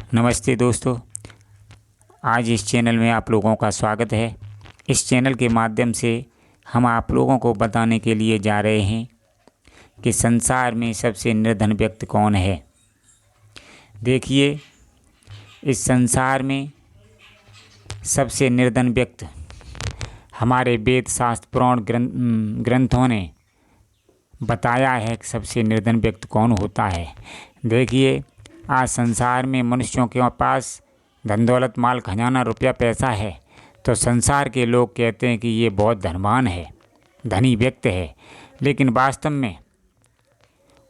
नमस्ते दोस्तों, आज इस चैनल में आप लोगों का स्वागत है। इस चैनल के माध्यम से हम आप लोगों को बताने के लिए जा रहे हैं कि संसार में सबसे निर्धन व्यक्ति कौन है। देखिए, इस संसार में सबसे निर्धन व्यक्ति हमारे वेद शास्त्र पुराण ग्रंथों ने बताया है कि सबसे निर्धन व्यक्ति कौन होता है। देखिए, आज संसार में मनुष्यों के पास धन दौलत माल खजाना रुपया पैसा है तो संसार के लोग कहते हैं कि ये बहुत धनवान है, धनी व्यक्ति है। लेकिन वास्तव में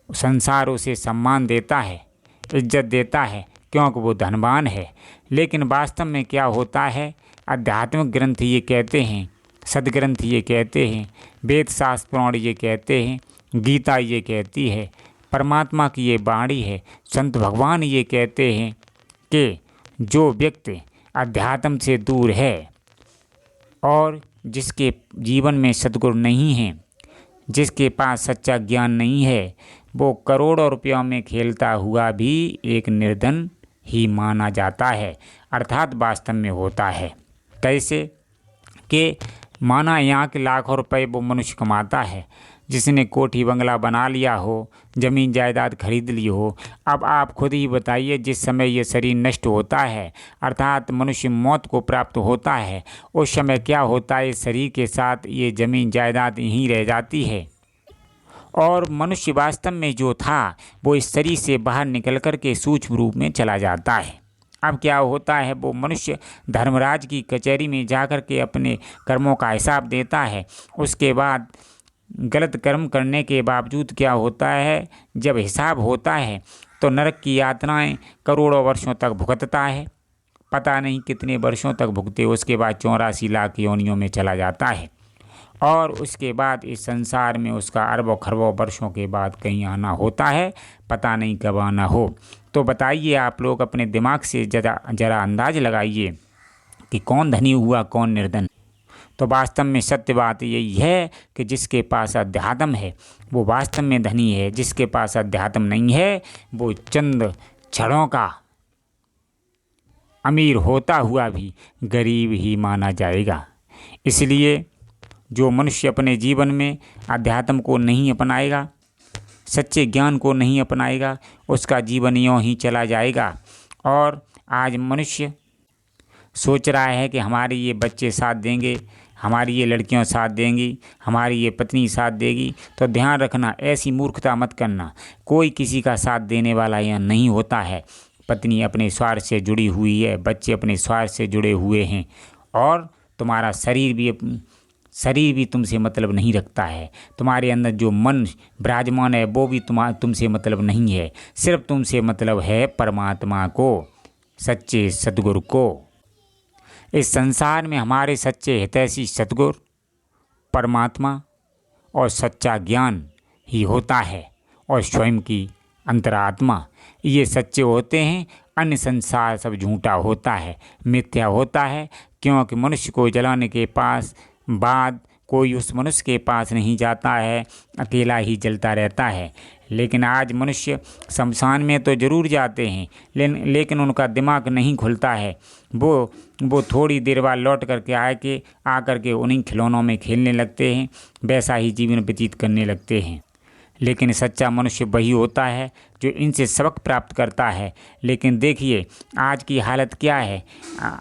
संसार उसे सम्मान देता है, इज्जत देता है क्योंकि वो धनवान है। लेकिन वास्तव में क्या होता है, आध्यात्मिक ग्रंथ ये कहते हैं, सदग्रंथ ये कहते हैं, वेद शास्त्र पुराण ये कहते हैं, गीता ये कहती है, परमात्मा की ये वाणी है, संत भगवान ये कहते हैं कि जो व्यक्ति अध्यात्म से दूर है और जिसके जीवन में सद्गुरु नहीं है, जिसके पास सच्चा ज्ञान नहीं है, वो करोड़ों रुपयों में खेलता हुआ भी एक निर्धन ही माना जाता है। अर्थात वास्तव में होता है कैसे कि माना यहाँ के लाखों रुपए वो मनुष्य कमाता है, जिसने कोठी बंगला बना लिया हो, ज़मीन जायदाद खरीद ली हो। अब आप खुद ही बताइए, जिस समय ये शरीर नष्ट होता है अर्थात मनुष्य मौत को प्राप्त होता है, उस समय क्या होता है, शरीर के साथ ये ज़मीन जायदाद यहीं रह जाती है और मनुष्य वास्तव में जो था वो इस शरीर से बाहर निकल कर के सूक्ष्म रूप में चला जाता है। अब क्या होता है, वो मनुष्य धर्मराज की कचहरी में जाकर के अपने कर्मों का हिसाब देता है। उसके बाद गलत कर्म करने के बावजूद क्या होता है, जब हिसाब होता है तो नरक की यातनाएं करोड़ों वर्षों तक भुगतता है। पता नहीं कितने वर्षों तक भुगते, उसके बाद 84 लाख योनियों में चला जाता है और उसके बाद इस संसार में उसका अरबों खरबों वर्षों के बाद कहीं आना होता है, पता नहीं कब आना हो। तो बताइए, आप लोग अपने दिमाग से जरा अंदाज लगाइए कि कौन धनी हुआ, कौन निर्धन। तो वास्तव में सत्य बात यही है कि जिसके पास अध्यात्म है वो वास्तव में धनी है, जिसके पास अध्यात्म नहीं है वो चंद क्षणों का अमीर होता हुआ भी गरीब ही माना जाएगा। इसलिए जो मनुष्य अपने जीवन में अध्यात्म को नहीं अपनाएगा, सच्चे ज्ञान को नहीं अपनाएगा, उसका जीवन यूँ ही चला जाएगा। और आज मनुष्य सोच रहा है कि हमारे ये बच्चे साथ देंगे, हमारी ये लड़कियां साथ देंगी, हमारी ये पत्नी साथ देगी। तो ध्यान रखना, ऐसी मूर्खता मत करना। कोई किसी का साथ देने वाला यहाँ नहीं होता है। पत्नी अपने स्वार्थ से जुड़ी हुई है, बच्चे अपने स्वार्थ से जुड़े हुए हैं और तुम्हारा शरीर भी तुमसे मतलब नहीं रखता है। तुम्हारे अंदर जो मन विराजमान है वो भी तुमसे मतलब नहीं है। सिर्फ तुमसे मतलब है परमात्मा को, सच्चे सद्गुरु को। इस संसार में हमारे सच्चे हितैषी सद्गुरु, परमात्मा और सच्चा ज्ञान ही होता है और स्वयं की अंतरात्मा, ये सच्चे होते हैं। अन्य संसार सब झूठा होता है, मिथ्या होता है। क्योंकि मनुष्य को जलाने के बाद कोई उस मनुष्य के पास नहीं जाता है, अकेला ही जलता रहता है। लेकिन आज मनुष्य शमशान में तो ज़रूर जाते हैं, लेकिन उनका दिमाग नहीं खुलता है। वो थोड़ी देर बाद लौट करके आकर के उन्हीं खिलौनों में खेलने लगते हैं, वैसा ही जीवन व्यतीत करने लगते हैं। लेकिन सच्चा मनुष्य वही होता है जो इनसे सबक प्राप्त करता है। लेकिन देखिए आज की हालत क्या है,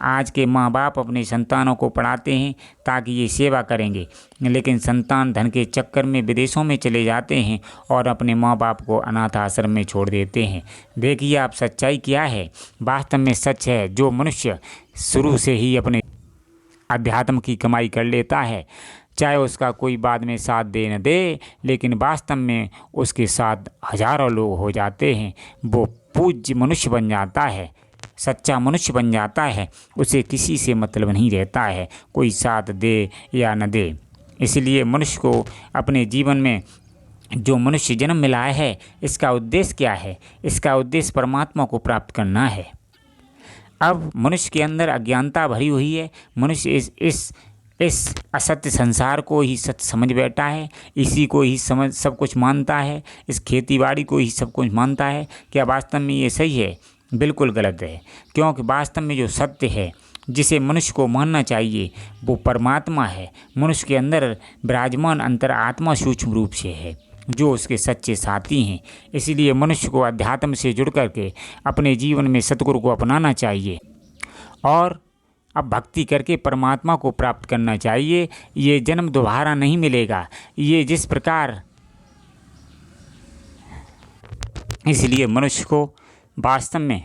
आज के माँ बाप अपने संतानों को पढ़ाते हैं ताकि ये सेवा करेंगे, लेकिन संतान धन के चक्कर में विदेशों में चले जाते हैं और अपने माँ बाप को अनाथ आश्रम में छोड़ देते हैं। देखिए आप, सच्चाई क्या है। वास्तव में सच है, जो मनुष्य शुरू से ही अपने अध्यात्म की कमाई कर लेता है, चाहे उसका कोई बाद में साथ दे न दे, लेकिन वास्तव में उसके साथ हजारों लोग हो जाते हैं। वो पूज्य मनुष्य बन जाता है, सच्चा मनुष्य बन जाता है। उसे किसी से मतलब नहीं रहता है, कोई साथ दे या न दे। इसलिए मनुष्य को अपने जीवन में जो मनुष्य जन्म मिला है, इसका उद्देश्य क्या है? इसका उद्देश्य परमात्मा को प्राप्त करना है। अब मनुष्य के अंदर अज्ञानता भरी हुई है। मनुष्य इस असत्य संसार को ही सत्य समझ बैठा है, इसी को ही सब कुछ मानता है, इस खेतीबाड़ी को ही सब कुछ मानता है। क्या वास्तव में ये सही है? बिल्कुल गलत है। क्योंकि वास्तव में जो सत्य है जिसे मनुष्य को मानना चाहिए वो परमात्मा है। मनुष्य के अंदर विराजमान अंतरात्मा सूक्ष्म रूप से है जो उसके सच्चे साथी हैं। इसीलिए मनुष्य को अध्यात्म से जुड़ करके अपने जीवन में सतगुरु को अपनाना चाहिए और अब भक्ति करके परमात्मा को प्राप्त करना चाहिए। ये जन्म दोबारा नहीं मिलेगा। ये जिस प्रकार, इसलिए मनुष्य को वास्तव में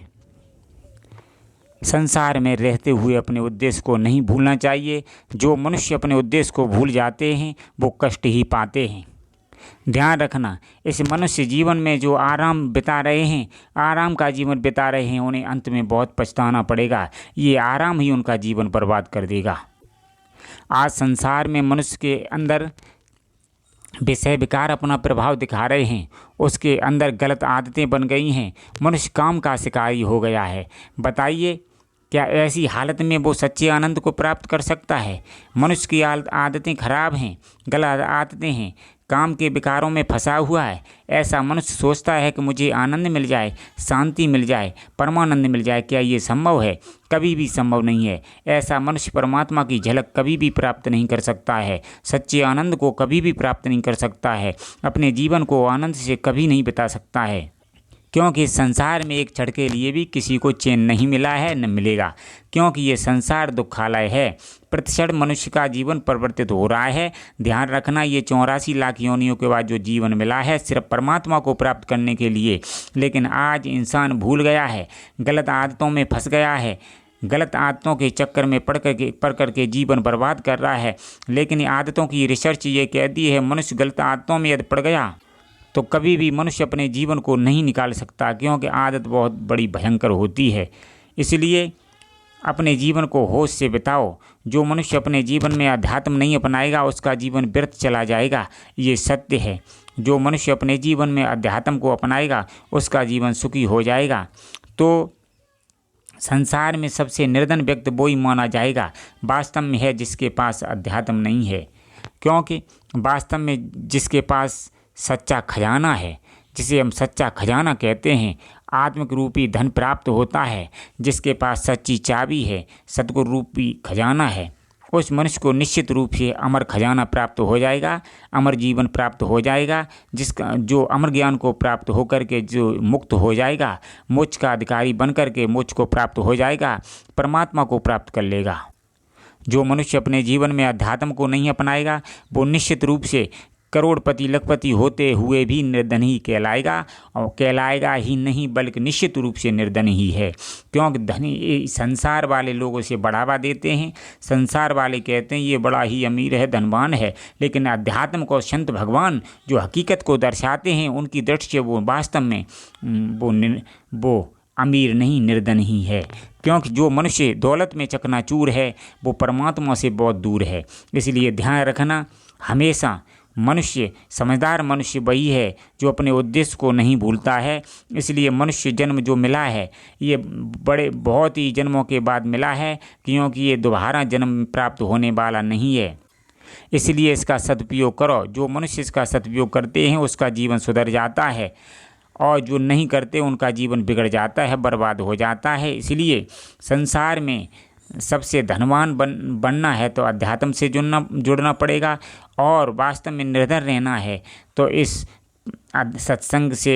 संसार में रहते हुए अपने उद्देश्य को नहीं भूलना चाहिए। जो मनुष्य अपने उद्देश्य को भूल जाते हैं वो कष्ट ही पाते हैं। ध्यान रखना, इस मनुष्य जीवन में जो आराम बिता रहे हैं, आराम का जीवन बिता रहे हैं, उन्हें अंत में बहुत पछताना पड़ेगा। ये आराम ही उनका जीवन बर्बाद कर देगा। आज संसार में मनुष्य के अंदर विषय विकार अपना प्रभाव दिखा रहे हैं। उसके अंदर गलत आदतें बन गई हैं। मनुष्य काम का शिकारी हो गया है। बताइए, क्या ऐसी हालत में वो सच्चे आनंद को प्राप्त कर सकता है? मनुष्य की आदतें खराब हैं, गलत आदतें हैं, काम के विकारों में फंसा हुआ है। ऐसा मनुष्य सोचता है कि मुझे आनंद मिल जाए, शांति मिल जाए, परमानंद मिल जाए। क्या ये संभव है? कभी भी संभव नहीं है। ऐसा मनुष्य परमात्मा की झलक कभी भी प्राप्त नहीं कर सकता है। सच्चे आनंद को कभी भी प्राप्त नहीं कर सकता है। अपने जीवन को आनंद से कभी नहीं बिता सकता है। क्योंकि संसार में एक क्षण के लिए भी किसी को चैन नहीं मिला है, न मिलेगा। क्योंकि ये संसार दुखालय है। प्रतिक्षण मनुष्य का जीवन परिवर्तित हो रहा है। ध्यान रखना, ये 84 लाख योनियों के बाद जो जीवन मिला है सिर्फ परमात्मा को प्राप्त करने के लिए। लेकिन आज इंसान भूल गया है, गलत आदतों में फंस गया है, गलत आदतों के चक्कर में पड़ करके जीवन बर्बाद कर रहा है। लेकिन आदतों की रिसर्च ये कहती है, मनुष्य गलत आदतों में यदि पड़ गया तो कभी भी मनुष्य अपने जीवन को नहीं निकाल सकता। क्योंकि आदत बहुत बड़ी भयंकर होती है। इसलिए अपने जीवन को होश से बिताओ। जो मनुष्य अपने जीवन में अध्यात्म नहीं अपनाएगा उसका जीवन व्यर्थ चला जाएगा। ये सत्य है। जो मनुष्य अपने जीवन में अध्यात्म को अपनाएगा उसका जीवन सुखी हो जाएगा। तो संसार में सबसे निर्धन व्यक्ति वो ही माना जाएगा वास्तव में है जिसके पास अध्यात्म नहीं है। क्योंकि वास्तव में जिसके पास सच्चा खजाना है, जिसे हम सच्चा खजाना कहते हैं, आत्मिक रूपी धन प्राप्त होता है, जिसके पास सच्ची चाबी है, सद्गुरु रूपी खजाना है, उस मनुष्य को निश्चित रूप से अमर खजाना प्राप्त हो जाएगा, अमर जीवन प्राप्त हो जाएगा। जिसका जो अमर ज्ञान को प्राप्त होकर के जो मुक्त हो जाएगा, मोक्ष का अधिकारी बन करके मोक्ष को प्राप्त हो जाएगा, परमात्मा को प्राप्त कर लेगा। जो मनुष्य अपने जीवन में अध्यात्म को नहीं अपनाएगा वो निश्चित रूप से करोड़पति लखपति होते हुए भी निर्धन ही कहलाएगा। और कहलाएगा ही नहीं बल्कि निश्चित रूप से निर्धन ही है। क्योंकि धनी संसार वाले लोगों से बढ़ावा देते हैं। संसार वाले कहते हैं ये बड़ा ही अमीर है, धनवान है। लेकिन अध्यात्म को संत भगवान जो हकीकत को दर्शाते हैं उनकी दृष्टि से वो वास्तव में वो अमीर नहीं, निर्धन ही है। क्योंकि जो मनुष्य दौलत में चकनाचूर है वो परमात्मा से बहुत दूर है। इसलिए ध्यान रखना, हमेशा मनुष्य, समझदार मनुष्य वही है जो अपने उद्देश्य को नहीं भूलता है। इसलिए मनुष्य जन्म जो मिला है ये बहुत ही जन्मों के बाद मिला है। क्योंकि ये दोबारा जन्म प्राप्त होने वाला नहीं है। इसलिए इसका सदुपयोग करो। जो मनुष्य इसका सदुपयोग करते हैं उसका जीवन सुधर जाता है और जो नहीं करते उनका जीवन बिगड़ जाता है, बर्बाद हो जाता है। इसलिए संसार में सबसे धनवान बनना है तो अध्यात्म से जुड़ना पड़ेगा। और वास्तव में निर्धन रहना है तो इस सत्संग से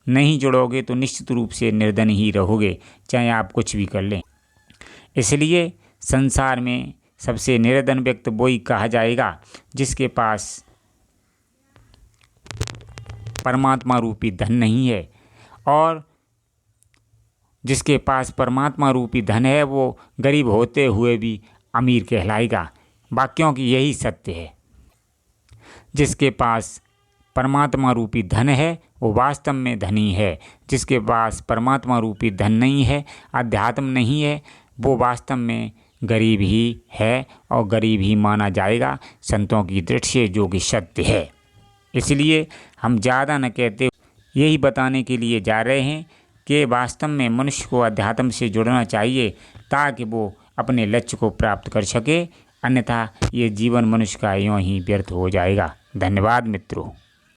नहीं जुड़ोगे तो निश्चित रूप से निर्धन ही रहोगे, चाहे आप कुछ भी कर लें। इसलिए संसार में सबसे निर्धन व्यक्ति वही कहा जाएगा जिसके पास परमात्मा रूपी धन नहीं है। और जिसके पास परमात्मा रूपी धन है वो गरीब होते हुए भी अमीर कहलाएगा। वाक्यों की यही सत्य है। जिसके पास परमात्मा रूपी धन है वो वास्तव में धनी है। जिसके पास परमात्मा रूपी धन नहीं है, अध्यात्म नहीं है, वो वास्तव में गरीब ही है और गरीब ही माना जाएगा संतों की दृष्टि से, जो कि सत्य है। इसलिए हम ज़्यादा न कहते, यही बताने के लिए जा रहे हैं कि वास्तव में मनुष्य को अध्यात्म से जुड़ना चाहिए ताकि वो अपने लक्ष्य को प्राप्त कर सके। अन्यथा ये जीवन मनुष्य का यूँ ही व्यर्थ हो जाएगा। धन्यवाद मित्रों।